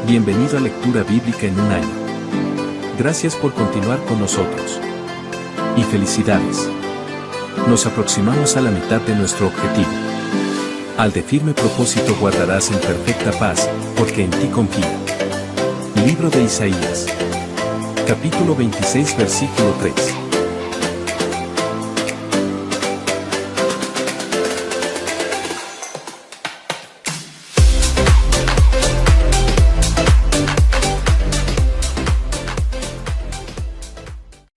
Bienvenido a Lectura Bíblica en un año. Gracias por continuar con nosotros. Y felicidades. Nos aproximamos a la mitad de nuestro objetivo. Al de firme propósito guardarás en perfecta paz, porque en ti confía. Libro de Isaías. Capítulo 26, versículo 3.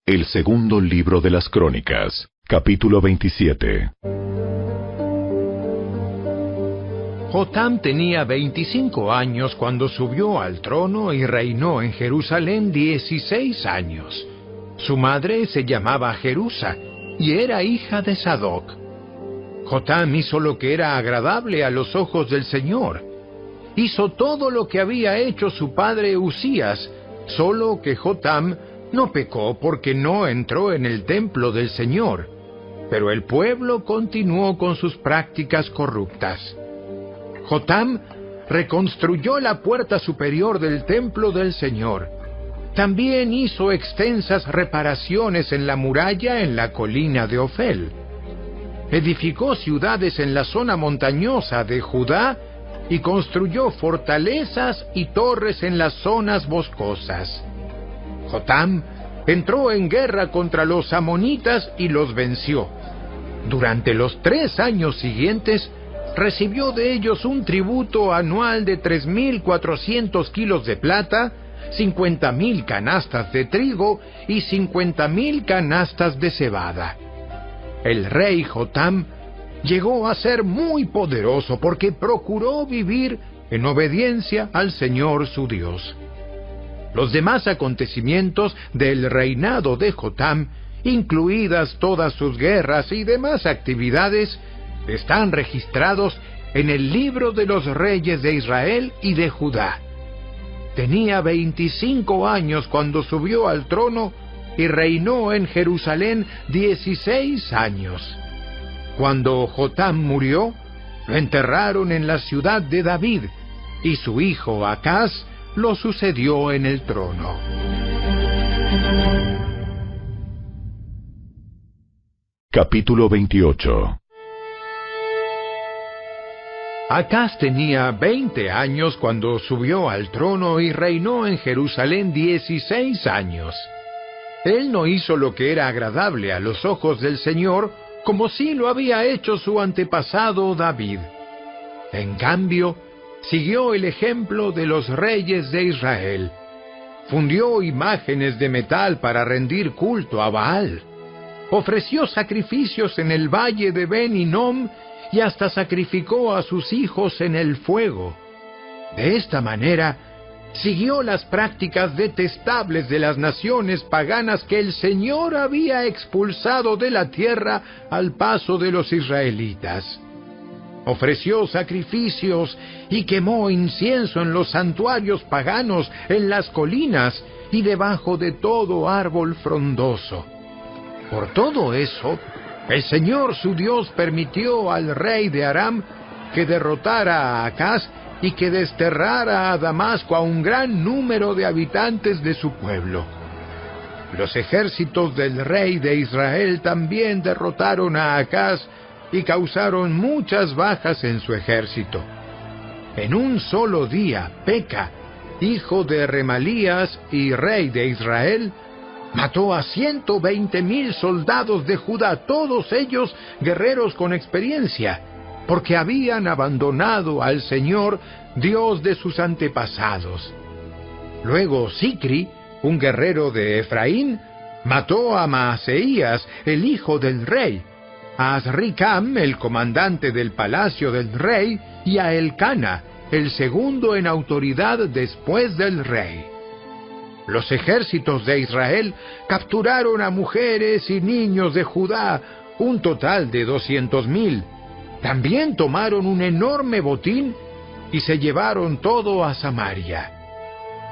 El segundo libro de las Crónicas, capítulo 27. Jotam tenía 25 años cuando subió al trono y reinó en Jerusalén 16 años. Su madre se llamaba Jerusa y era hija de Sadoc. Jotam hizo lo que era agradable a los ojos del Señor. Hizo todo lo que había hecho su padre Usías, solo que Jotam no pecó porque no entró en el templo del Señor, pero el pueblo continuó con sus prácticas corruptas. Jotam reconstruyó la puerta superior del templo del Señor. También hizo extensas reparaciones en la muralla en la colina de Ofel. Edificó ciudades en la zona montañosa de Judá y construyó fortalezas y torres en las zonas boscosas. Jotam entró en guerra contra los amonitas y los venció. Durante los 3 años siguientes, recibió de ellos un tributo anual de 3,400 kilos de plata, 50,000 canastas de trigo y 50,000 canastas de cebada. El rey Jotam llegó a ser muy poderoso porque procuró vivir en obediencia al Señor su Dios. Los demás acontecimientos del reinado de Jotam, incluidas todas sus guerras y demás actividades, están registrados en el libro de los reyes de Israel y de Judá. Tenía 25 años cuando subió al trono y reinó en Jerusalén 16 años. Cuando Jotam murió, lo enterraron en la ciudad de David, y su hijo Acaz lo sucedió en el trono. Capítulo 28. Acaz tenía 20 años cuando subió al trono y reinó en Jerusalén 16 años. Él no hizo lo que era agradable a los ojos del Señor, como sí lo había hecho su antepasado David. En cambio, siguió el ejemplo de los reyes de Israel. Fundió imágenes de metal para rendir culto a Baal. Ofreció sacrificios en el valle de Ben Hinnom y hasta sacrificó a sus hijos en el fuego. De esta manera, siguió las prácticas detestables de las naciones paganas que el Señor había expulsado de la tierra al paso de los israelitas. Ofreció sacrificios y quemó incienso en los santuarios paganos, en las colinas y debajo de todo árbol frondoso. Por todo eso, el Señor su Dios permitió al rey de Aram que derrotara a Acaz y que desterrara a Damasco a un gran número de habitantes de su pueblo. Los ejércitos del rey de Israel también derrotaron a Acaz y causaron muchas bajas en su ejército. En un solo día, Peca, hijo de Remalías y rey de Israel, mató a 120,000 soldados de Judá, todos ellos guerreros con experiencia, porque habían abandonado al Señor, Dios de sus antepasados. Luego Sicri, un guerrero de Efraín, mató a Maaseías, el hijo del rey, a Azricam, el comandante del palacio del rey, y a Elcana, el segundo en autoridad después del rey. Los ejércitos de Israel capturaron a mujeres y niños de Judá, un total de 200,000. También tomaron un enorme botín y se llevaron todo a Samaria.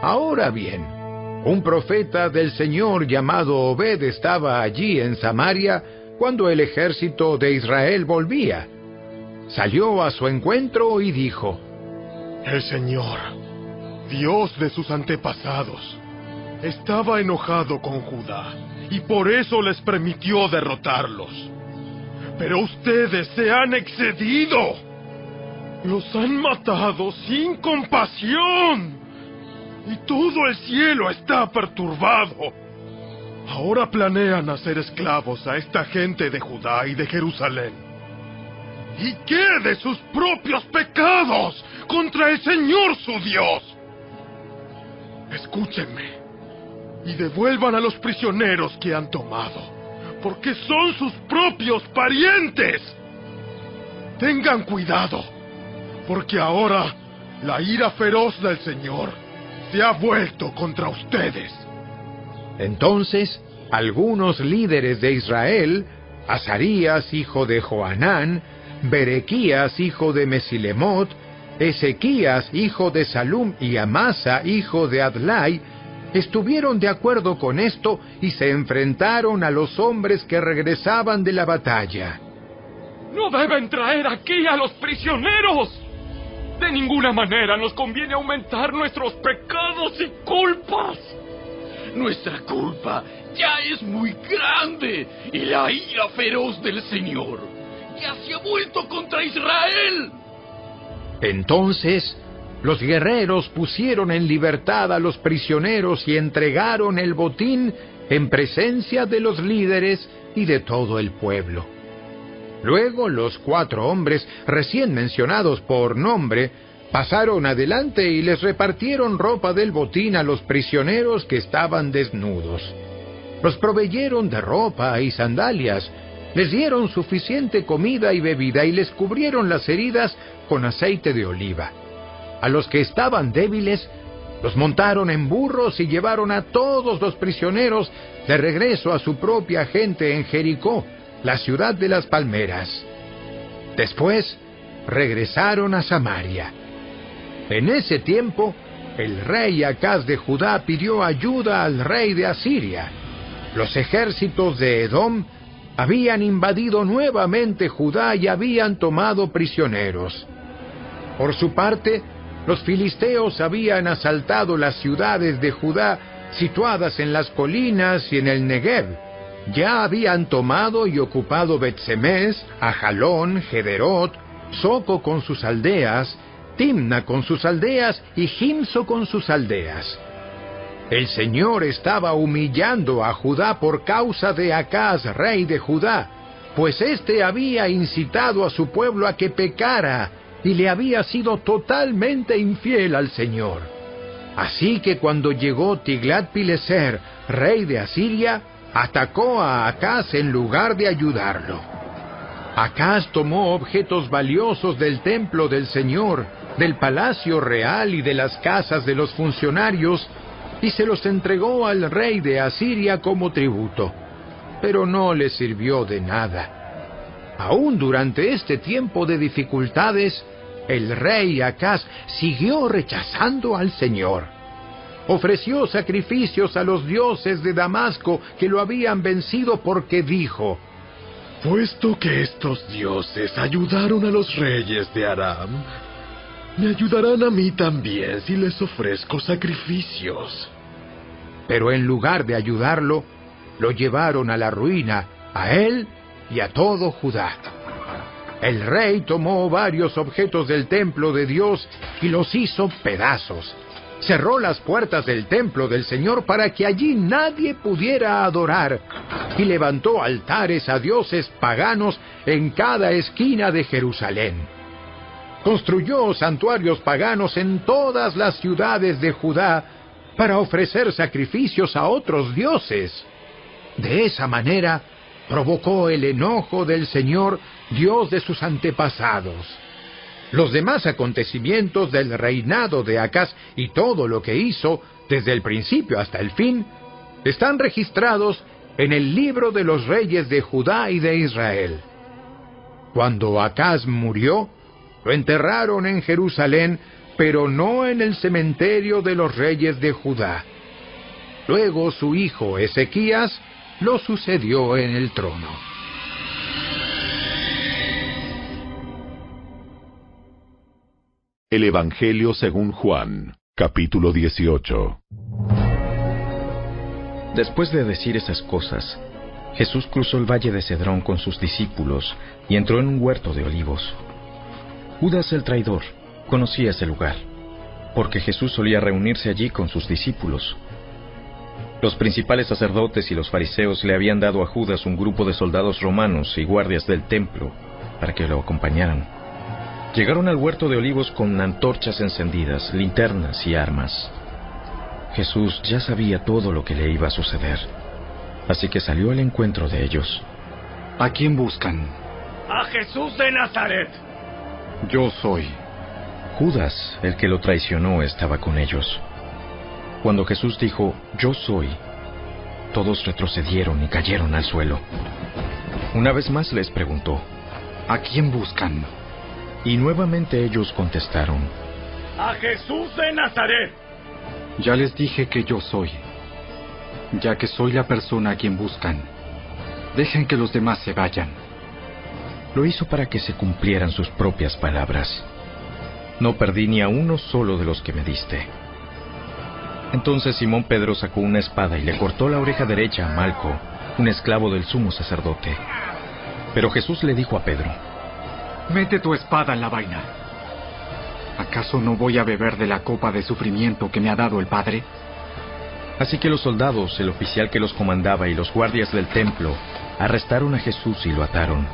Ahora bien, un profeta del Señor llamado Obed estaba allí en Samaria cuando el ejército de Israel volvía. Salió a su encuentro y dijo: El Señor Dios de sus antepasados, estaba enojado con Judá y por eso les permitió derrotarlos. Pero ustedes se han excedido. Los han matado sin compasión. Y todo el cielo está perturbado. Ahora planean hacer esclavos a esta gente de Judá y de Jerusalén. ¿Y qué de sus propios pecados contra el Señor su Dios? Escúchenme y devuelvan a los prisioneros que han tomado, porque son sus propios parientes. Tengan cuidado, porque ahora la ira feroz del Señor se ha vuelto contra ustedes. Entonces, algunos líderes de Israel, Azarías, hijo de Johanán, Berequías, hijo de Mesilemot, Ezequías, hijo de Salum, y Amasa, hijo de Adlai, estuvieron de acuerdo con esto y se enfrentaron a los hombres que regresaban de la batalla. ¡No deben traer aquí a los prisioneros! De ninguna manera nos conviene aumentar nuestros pecados y culpas. Nuestra culpa ya es muy grande y la ira feroz del Señor ya se ha vuelto contra Israel. Entonces, los guerreros pusieron en libertad a los prisioneros y entregaron el botín en presencia de los líderes y de todo el pueblo. Luego los 4 hombres recién mencionados por nombre pasaron adelante y les repartieron ropa del botín a los prisioneros que estaban desnudos. Los proveyeron de ropa y sandalias, les dieron suficiente comida y bebida y les cubrieron las heridas con aceite de oliva. A los que estaban débiles, los montaron en burros y llevaron a todos los prisioneros de regreso a su propia gente en Jericó, la ciudad de las palmeras. Después, regresaron a Samaria. En ese tiempo, el rey Acaz de Judá pidió ayuda al rey de Asiria. Los ejércitos de Edom habían invadido nuevamente Judá y habían tomado prisioneros. Por su parte, los filisteos habían asaltado las ciudades de Judá situadas en las colinas y en el Negev. Ya habían tomado y ocupado Bet-Semes, Ajalón, Gederot, Soco con sus aldeas, Timna con sus aldeas y Gimso con sus aldeas. El Señor estaba humillando a Judá por causa de Acaz, rey de Judá, pues éste había incitado a su pueblo a que pecara y le había sido totalmente infiel al Señor. Así que cuando llegó Tiglat-Pileser, rey de Asiria, atacó a Acaz en lugar de ayudarlo. Acaz tomó objetos valiosos del templo del Señor, del palacio real y de las casas de los funcionarios, y se los entregó al rey de Asiria como tributo, pero no le sirvió de nada. Aún durante este tiempo de dificultades, el rey Acaz siguió rechazando al Señor. Ofreció sacrificios a los dioses de Damasco que lo habían vencido porque dijo: puesto que estos dioses ayudaron a los reyes de Aram, me ayudarán a mí también si les ofrezco sacrificios. Pero en lugar de ayudarlo, lo llevaron a la ruina, a él y a todo Judá. El rey tomó varios objetos del templo de Dios y los hizo pedazos. Cerró las puertas del templo del Señor para que allí nadie pudiera adorar, y levantó altares a dioses paganos en cada esquina de Jerusalén. Construyó santuarios paganos en todas las ciudades de Judá para ofrecer sacrificios a otros dioses. De esa manera, provocó el enojo del Señor, Dios de sus antepasados. Los demás acontecimientos del reinado de Acaz y todo lo que hizo, desde el principio hasta el fin, están registrados en el libro de los reyes de Judá y de Israel. Cuando Acaz murió, lo enterraron en Jerusalén, pero no en el cementerio de los reyes de Judá. Luego su hijo Ezequías lo sucedió en el trono. El Evangelio según Juan, Capítulo 18. Después de decir esas cosas, Jesús cruzó el valle de Cedrón con sus discípulos y entró en un huerto de olivos. Judas el traidor conocía ese lugar, porque Jesús solía reunirse allí con sus discípulos. Los principales sacerdotes y los fariseos le habían dado a Judas un grupo de soldados romanos y guardias del templo para que lo acompañaran. Llegaron al huerto de olivos con antorchas encendidas, linternas y armas. Jesús ya sabía todo lo que le iba a suceder, así que salió al encuentro de ellos. ¿A quién buscan? ¡A Jesús de Nazaret! Yo soy. Judas, el que lo traicionó, estaba con ellos. Cuando Jesús dijo, "Yo soy", todos retrocedieron y cayeron al suelo. Una vez más les preguntó, ¿A quién buscan? y nuevamente ellos contestaron, ¡A Jesús de Nazaret! Ya les dije que yo soy. Ya que soy la persona a quien buscan, dejen que los demás se vayan. Lo hizo para que se cumplieran sus propias palabras. No perdí ni a uno solo de los que me diste. Entonces Simón Pedro sacó una espada y le cortó la oreja derecha a Malco, un esclavo del sumo sacerdote. Pero Jesús le dijo a Pedro, Mete tu espada en la vaina. ¿Acaso no voy a beber de la copa de sufrimiento que me ha dado el Padre? Así que los soldados, el oficial que los comandaba y los guardias del templo arrestaron a Jesús y lo ataron.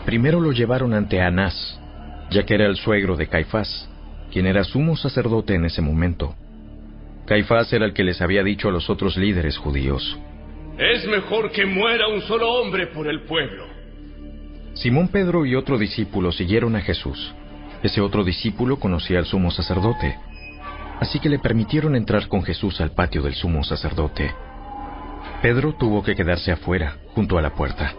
Primero lo llevaron ante Anás, ya que era el suegro de Caifás, quien era sumo sacerdote en ese momento. Caifás era el que les había dicho a los otros líderes judíos, Es mejor que muera un solo hombre por el pueblo. Simón Pedro y otro discípulo siguieron a Jesús. Ese otro discípulo conocía al sumo sacerdote, así que le permitieron entrar con Jesús al patio del sumo sacerdote. Pedro tuvo que quedarse afuera, junto a la puerta.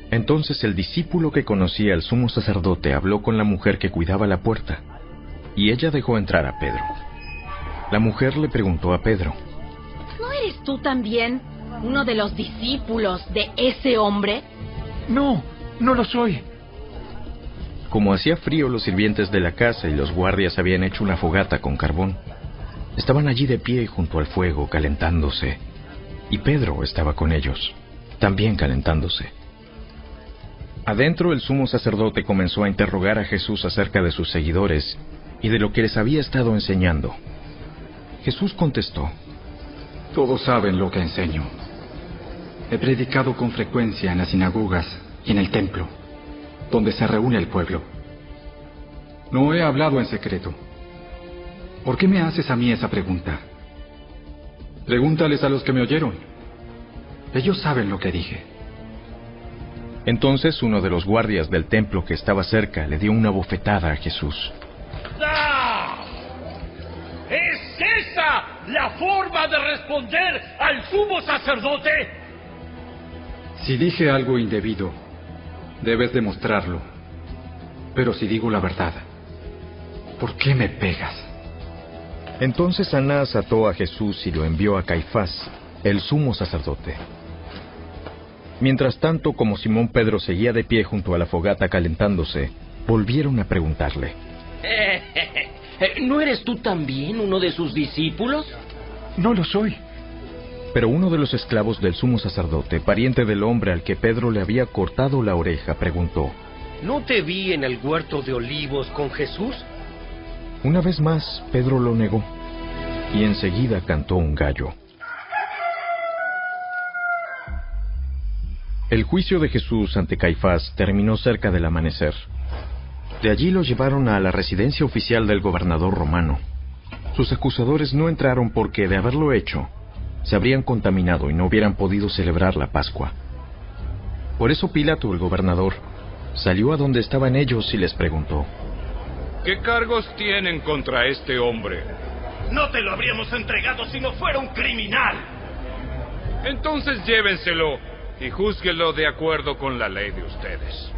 Entonces el discípulo que conocía al sumo sacerdote habló con la mujer que cuidaba la puerta, y ella dejó entrar a Pedro. La mujer le preguntó a Pedro, ¿No eres tú también uno de los discípulos de ese hombre? No, no lo soy. Como hacía frío, los sirvientes de la casa y los guardias habían hecho una fogata con carbón. Estaban allí de pie junto al fuego, calentándose. Y Pedro estaba con ellos, también calentándose. Adentro, el sumo sacerdote comenzó a interrogar a Jesús acerca de sus seguidores y de lo que les había estado enseñando. Jesús contestó, Todos saben lo que enseño. He predicado con frecuencia en las sinagogas y en el templo, donde se reúne el pueblo. No he hablado en secreto. ¿Por qué me haces a mí esa pregunta? Pregúntales a los que me oyeron. Ellos saben lo que dije. Entonces uno de los guardias del templo que estaba cerca le dio una bofetada a Jesús. ¡Ah! ¿Es esa la forma de responder al sumo sacerdote? Si dije algo indebido, debes demostrarlo. Pero si digo la verdad, ¿por qué me pegas? Entonces Anás ató a Jesús y lo envió a Caifás, el sumo sacerdote. Mientras tanto, como Simón Pedro seguía de pie junto a la fogata calentándose, volvieron a preguntarle, ¿No eres tú también uno de sus discípulos? No lo soy. Pero uno de los esclavos del sumo sacerdote, pariente del hombre al que Pedro le había cortado la oreja, preguntó, ¿No te vi en el huerto de olivos con Jesús? Una vez más, Pedro lo negó, y enseguida cantó un gallo. El juicio de Jesús ante Caifás terminó cerca del amanecer. De allí lo llevaron a la residencia oficial del gobernador romano. Sus acusadores no entraron porque, de haberlo hecho, se habrían contaminado y no hubieran podido celebrar la Pascua. Por eso Pilato, el gobernador, salió a donde estaban ellos y les preguntó, ¿Qué cargos tienen contra este hombre? No te lo habríamos entregado si no fuera un criminal. Entonces llévenselo y júzguelo de acuerdo con la ley de ustedes.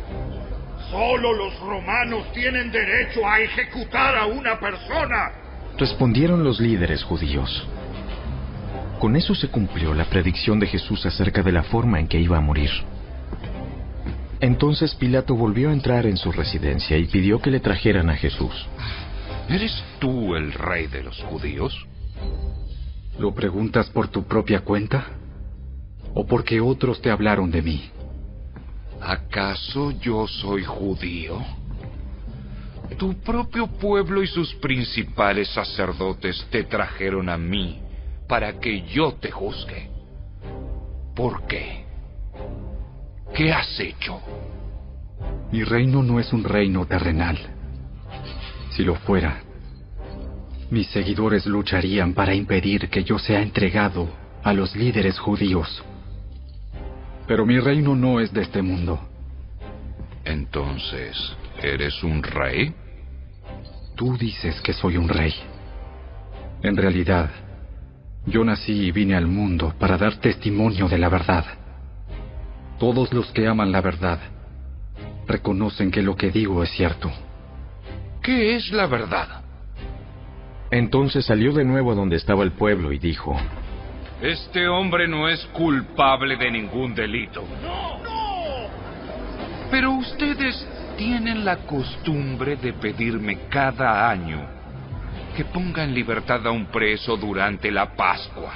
Solo los romanos tienen derecho a ejecutar a una persona. respondieron los líderes judíos. Con eso se cumplió la predicción de Jesús acerca de la forma en que iba a morir. Entonces Pilato volvió a entrar en su residencia y pidió que le trajeran a Jesús. ¿Eres tú el rey de los judíos? ¿Lo preguntas por tu propia cuenta? ¿O porque otros te hablaron de mí? ¿Acaso yo soy judío? Tu propio pueblo y sus principales sacerdotes te trajeron a mí para que yo te juzgue. ¿Por qué? ¿Qué has hecho? Mi reino no es un reino terrenal. Si lo fuera, mis seguidores lucharían para impedir que yo sea entregado a los líderes judíos. Pero mi reino no es de este mundo. Entonces, ¿eres un rey? Tú dices que soy un rey. En realidad, yo nací y vine al mundo para dar testimonio de la verdad. Todos los que aman la verdad reconocen que lo que digo es cierto. ¿Qué es la verdad? Entonces salió de nuevo a donde estaba el pueblo y dijo: Este hombre no es culpable de ningún delito. Pero ustedes tienen la costumbre de pedirme cada año que ponga en libertad a un preso durante la Pascua.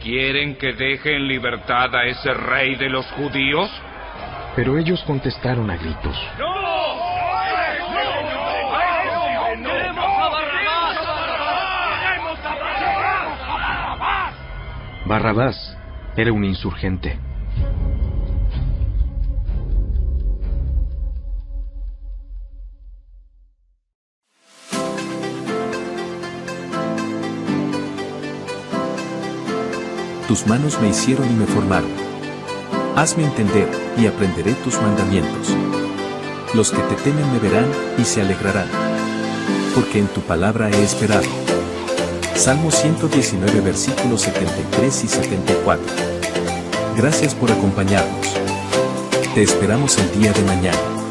¿Quieren que deje en libertad a ese rey de los judíos? Pero ellos contestaron a gritos: Barrabás era un insurgente. Tus manos me hicieron y me formaron. Hazme entender, y aprenderé tus mandamientos. Los que te temen me verán, y se alegrarán. Porque en tu palabra he esperado. Salmo 119 versículos 73 y 74. Gracias por acompañarnos. Te esperamos el día de mañana.